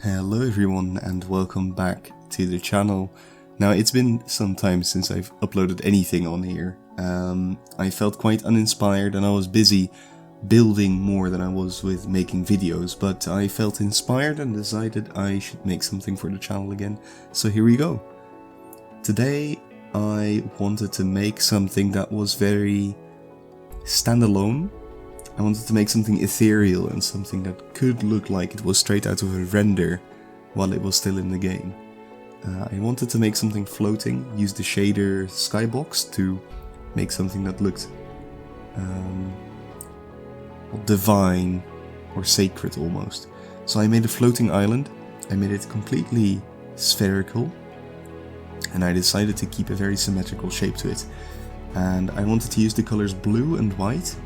Hello everyone and welcome back to the channel. Now it's been some time since I've uploaded anything on here. I felt quite uninspired and I was busy building more than I was with making videos, but I felt inspired and decided I should make something for the channel again. So here we go. Today I wanted to make something that was very standalone. I wanted to make something ethereal and something that could look like it was straight out of a render while it was still in the game. I wanted to make something floating, use the shader skybox to make something that looked divine or sacred almost. So I made a floating island, I made it completely spherical, and I decided to keep a very symmetrical shape to it. And I wanted to use the colors blue and white,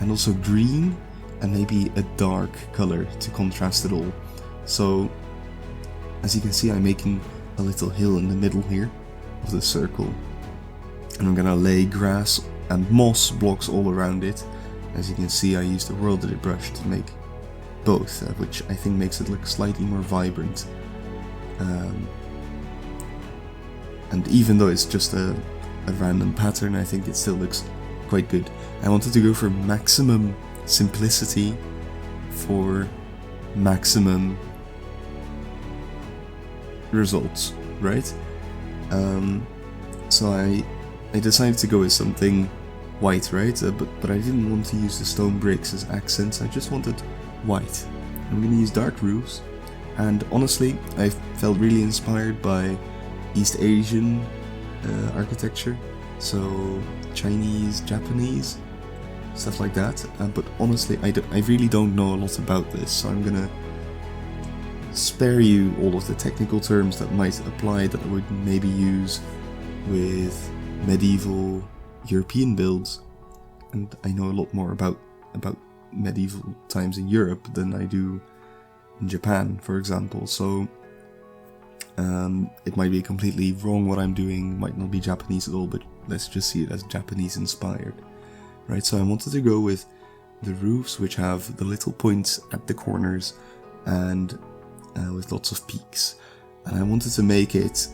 and also green, and maybe a dark color to contrast it all. So, as you can see, I'm making a little hill in the middle here of the circle, and I'm gonna lay grass and moss blocks all around it. As you can see, I used a world edit brush to make both, which I think makes it look slightly more vibrant. And even though it's just a random pattern, I think it still looks quite good. I wanted to go for maximum simplicity for maximum results, right? So I decided to go with something white, right? But I didn't want to use the stone bricks as accents, I just wanted white. I'm gonna use dark roofs, and honestly I felt really inspired by East Asian architecture, so Chinese, Japanese, stuff like that, but honestly I really don't know a lot about this, so I'm gonna spare you all of the technical terms that might apply that I would maybe use with medieval European builds, and I know a lot more about medieval times in Europe than I do in Japan, for example, so it might be completely wrong what I'm doing, might not be Japanese at all, but let's just see it as Japanese inspired. Right, so I wanted to go with the roofs which have the little points at the corners and with lots of peaks. And I wanted to make it,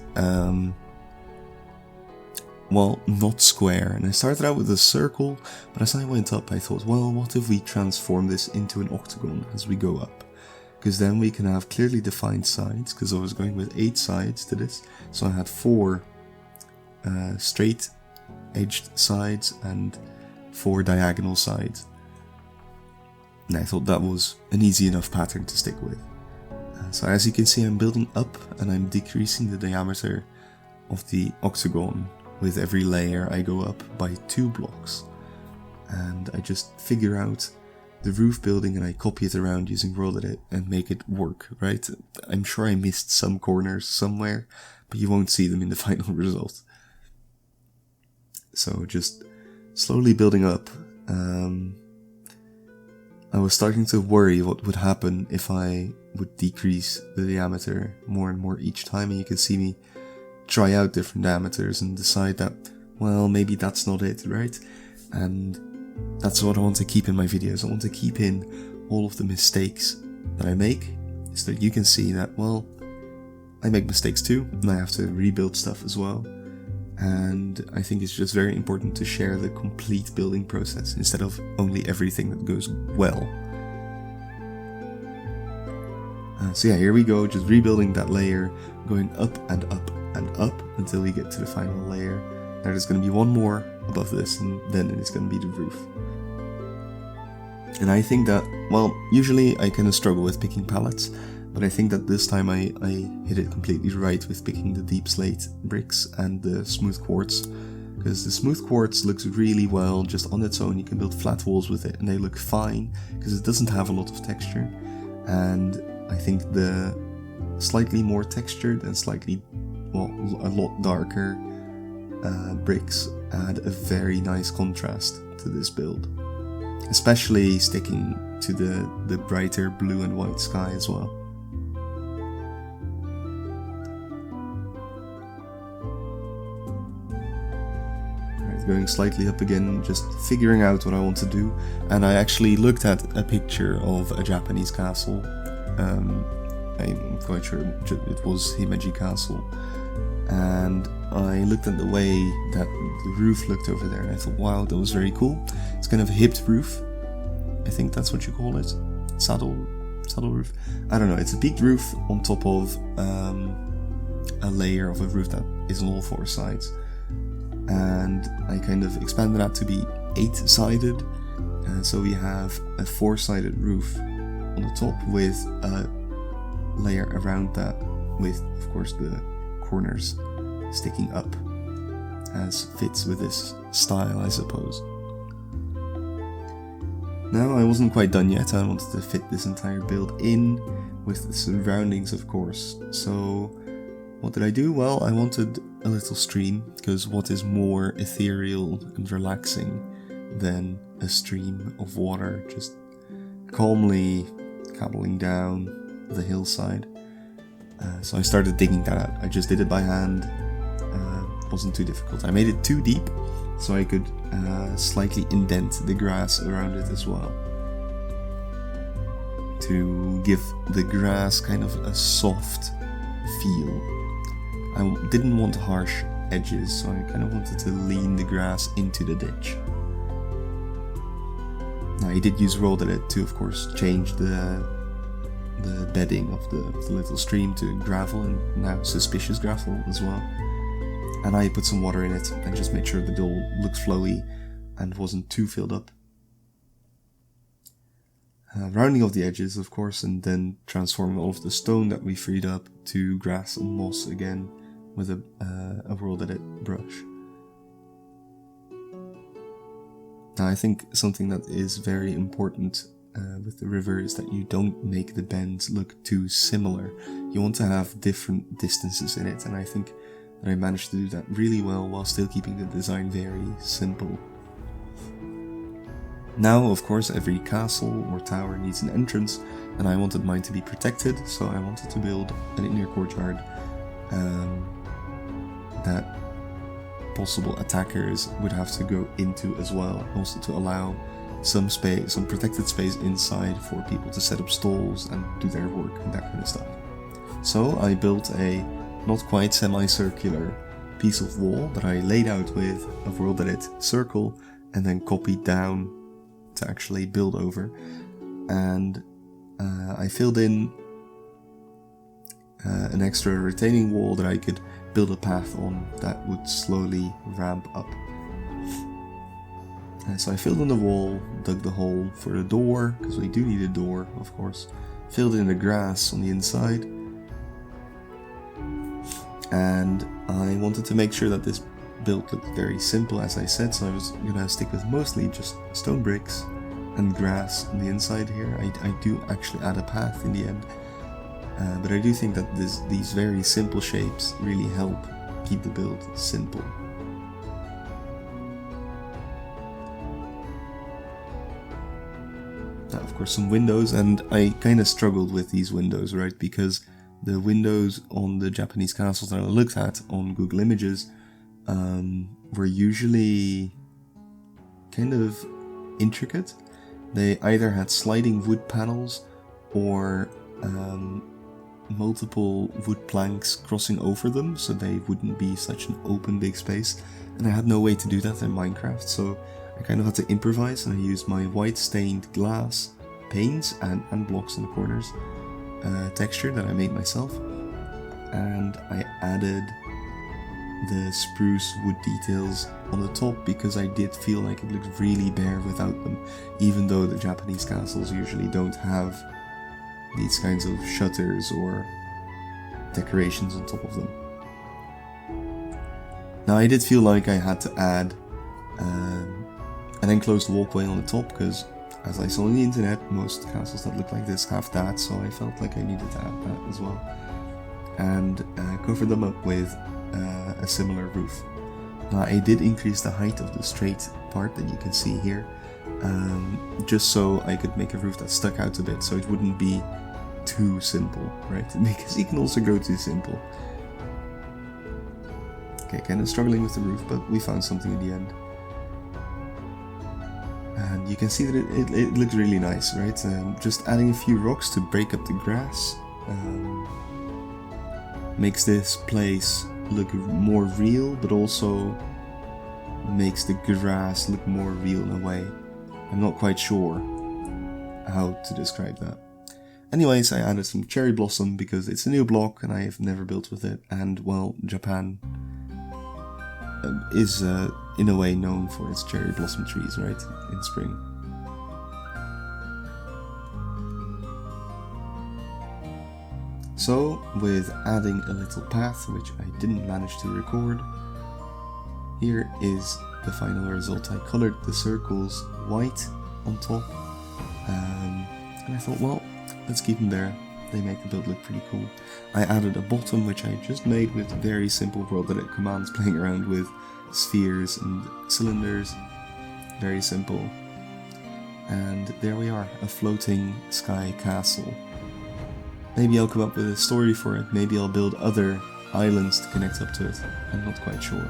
well, not square. And I started out with a circle, but as I went up I thought, well, what if we transform this into an octagon as we go up? Because then we can have clearly defined sides, because I was going with 8 sides to this. So I had 4 straight edged sides and 4 diagonal sides. And I thought that was an easy enough pattern to stick with. So as you can see, I'm building up and I'm decreasing the diameter of the octagon with every layer I go up by 2 blocks. And I just figure out the roof building and I copy it around using world edit and make it work, right? I'm sure I missed some corners somewhere, but you won't see them in the final result. So just slowly building up. I was starting to worry what would happen if I would decrease the diameter more and more each time, and you can see me try out different diameters and decide that, well, maybe that's not it, right? And that's what I want to keep in my videos. I want to keep in all of the mistakes that I make, so that you can see that, well, I make mistakes too, and I have to rebuild stuff as well. And I think it's just very important to share the complete building process instead of only everything that goes well. So yeah, here we go, just rebuilding that layer, going up and up and up until we get to the final layer. There's going to be one more above this, and then it's going to be the roof. And I think that, well, usually I kind of struggle with picking palettes, but I think that this time I hit it completely right with picking the deep slate bricks and the smooth quartz, because the smooth quartz looks really well just on its own. You can build flat walls with it and they look fine because it doesn't have a lot of texture. And I think the slightly more textured and slightly, well, a lot darker bricks add a very nice contrast to this build, especially sticking to the brighter blue and white sky as well. Going slightly up again, just figuring out what I want to do, and I actually looked at a picture of a Japanese castle I'm quite sure it was Himeji Castle. And I looked at the way that the roof looked over there, and I thought, wow, that was very cool. It's kind of a hipped roof. I think that's what you call it. Saddle roof. I don't know. It's a peaked roof on top of a layer of a roof that is on all 4 sides. And I kind of expanded that to be 8-sided. So we have a 4-sided roof on the top with a layer around that, with, of course, the corners sticking up, as fits with this style, I suppose. Now, I wasn't quite done yet. I wanted to fit this entire build in with the surroundings, of course. So what did I do? Well, I wanted a little stream, because what is more ethereal and relaxing than a stream of water just calmly cabbling down the hillside? So I started digging that out. I just did it by hand. Wasn't too difficult. I made it too deep so I could slightly indent the grass around it as well, to give the grass kind of a soft feel. I didn't want harsh edges, so I kind of wanted to lean the grass into the ditch. Now, I did use rolled edit to, of course, change the bedding of the little stream to gravel, and now suspicious gravel as well. And I put some water in it and just made sure the doll looked flowy and wasn't too filled up. Rounding off the edges, of course, and then transforming all of the stone that we freed up to grass and moss again with a rolled edit brush. Now, I think something that is very important with the river is that you don't make the bends look too similar. You want to have different distances in it, and I think that I managed to do that really well while still keeping the design very simple. Now, of course, every castle or tower needs an entrance, and I wanted mine to be protected, so I wanted to build an inner courtyard that possible attackers would have to go into as well, also to allow some space, some protected space inside for people to set up stalls and do their work and that kind of stuff. So I built a not quite semicircular piece of wall that I laid out with a rolled edit circle and then copied down to actually build over. And I filled in an extra retaining wall that I could build a path on that would slowly ramp up. So I filled in the wall, dug the hole for the door, because we do need a door, of course. Filled in the grass on the inside. And I wanted to make sure that this build looked very simple, as I said, so I was going to stick with mostly just stone bricks and grass on the inside here. I do actually add a path in the end. But I do think that these very simple shapes really help keep the build simple. Now, of course, some windows, and I kind of struggled with these windows, right? Because the windows on the Japanese castles that I looked at on Google Images were usually kind of intricate. They either had sliding wood panels or multiple wood planks crossing over them, so they wouldn't be such an open big space. And I had no way to do that in Minecraft, so I kind of had to improvise, and I used my white stained glass panes and blocks on the corners texture that I made myself, and I added the spruce wood details on the top because I did feel like it looked really bare without them, even though the Japanese castles usually don't have these kinds of shutters or decorations on top of them. Now, I did feel like I had to add an enclosed walkway on the top because, as I saw on the internet, most castles that look like this have that, so I felt like I needed to add that as well. And cover them up with a similar roof. Now, I did increase the height of the straight part that you can see here, just so I could make a roof that stuck out a bit, so it wouldn't be too simple, right? Because you can also go too simple. Okay, kind of struggling with the roof, but we found something in the end. And you can see that it looks really nice, right? Just adding a few rocks to break up the grass makes this place look more real, but also makes the grass look more real in a way. I'm not quite sure how to describe that. Anyways, I added some cherry blossom because it's a new block and I have never built with it, and well, Japan is in a way known for its cherry blossom trees, right, in spring. So, with adding a little path, which I didn't manage to record, here is the final result. I colored the circles white on top, and I thought, well, let's keep them there. They make the build look pretty cool. I added a bottom, which I just made with very simple World Edit commands, playing around with spheres and cylinders. Very simple. And there we are, a floating sky castle. Maybe I'll come up with a story for it, maybe I'll build other islands to connect up to it. I'm not quite sure.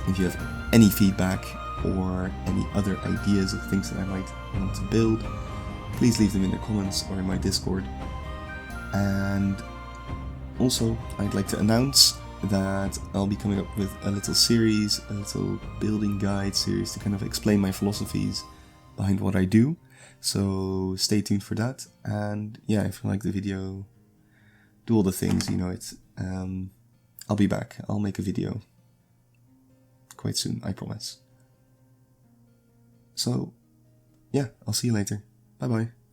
If you have any feedback or any other ideas of things that I might want to build, please leave them in the comments or in my Discord. And also, I'd like to announce that I'll be coming up with a little series, a little building guide series to kind of explain my philosophies behind what I do. So stay tuned for that. And yeah, if you like the video, do all the things, you know it. I'll be back. I'll make a video quite soon, I promise. So yeah, I'll see you later. Bye bye.